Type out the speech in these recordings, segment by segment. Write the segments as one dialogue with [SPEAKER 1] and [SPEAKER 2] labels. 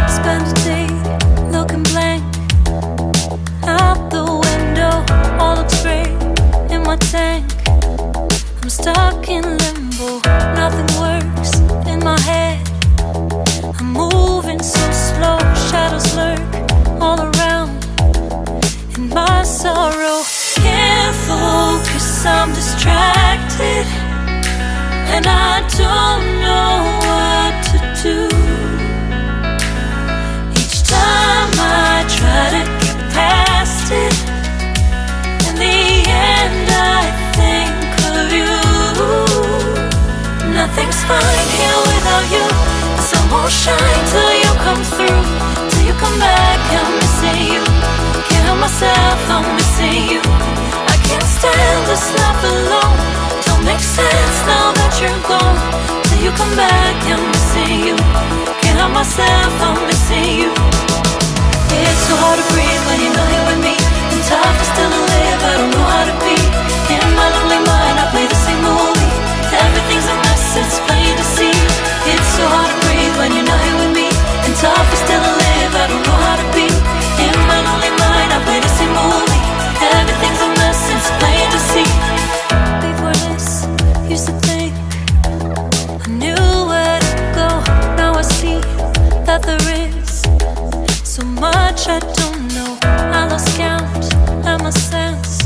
[SPEAKER 1] Spend a day looking blank out the window. All looks great in my tank. I'm stuck in limbo. Nothing works in my head. I'm moving so slow. Shadows lurk all around in my sorrow. Can't focus, I'm distracted, and I don't know what to do. Each time I try to get past it, in the end I think of you. Nothing's fine here without you. The sun won't shine till you come through. Till you come back, I'm missing you. Can't help myself, I'm missing you. I can't stand this life alone. Don't make sense now that you're gone. Till you come back, I'm missing you. Can't help myself, I'm missing you. It's so hard to breathe when you're not here with me. And tough is still to live, I don't know how to be. In my lonely mind, I play the same movie. Everything's a mess, it's plain to see. It's so hard to breathe when you're not here with me. And tough is still to live, I don't know how to be. In my lonely mind, I play the same movie. Everything's a mess, it's plain to see. Before this, used to think I knew where to go. Now I see that there is so much I don't know. I lost count at my sense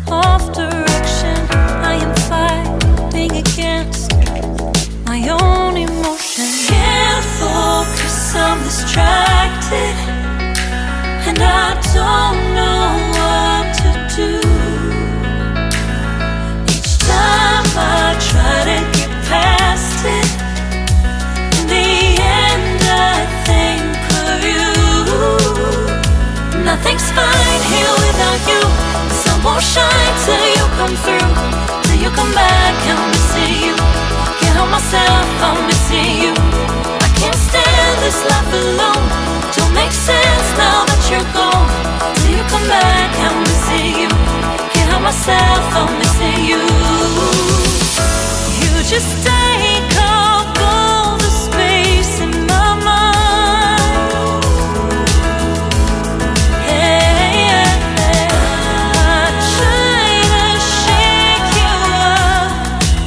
[SPEAKER 1] of direction. I am fighting against my own emotion. Can't focus, I'm distracted, and I don't know what to do. Each time I try to get past it, in the end I think of you. Nothing's fine here without you. The sun won't shine till you come through. Till you come back, I'm missing you. Can't help myself, I'm missing you. I can't stand this life alone. Don't make sense now that you're gone. Till you come back, I'm missing you. Can't help myself, I'm missing you. You just take up all the space in my mind. Hey, I try to shake you up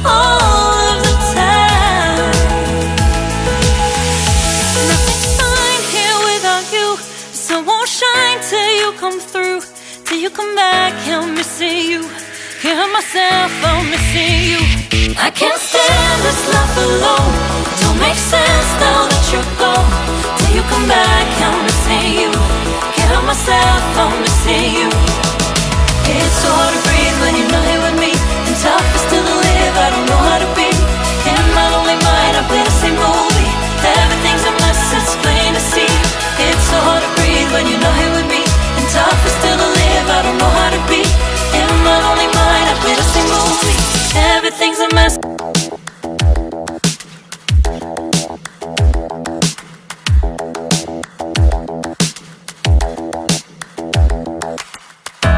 [SPEAKER 1] all of the time. Nothing's fine here without you. The sun won't shine till you come through. Till you come back, I'm missing you. Can't help myself, I'm missing you. I can't stand this life alone. Don't make sense now that you're gone. Till you come back, I'm missing you. Can't help myself, I'm missing you. It's so hard to breathe when you're not here with me. And tough is still to live, I don't know how to be. In my lonely mind, I play the same movie. Everything's a mess, it's plain to see. It's so hard to breathe when you're not here with me. And tough is still to live, I don't know how to be. In my lonely mind, I play the same movie. Everything's a mess.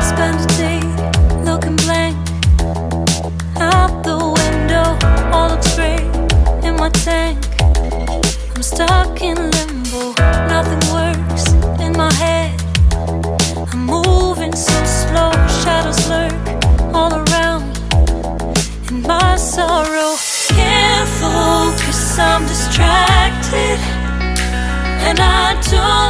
[SPEAKER 1] Spend a day looking blank out the window. All looks great in my tank. I'm stuck in limbo. Nothing works in my head. I'm moving so slow. Shadows lurk all around in my sorrow. Can't focus, I'm distracted, and I don't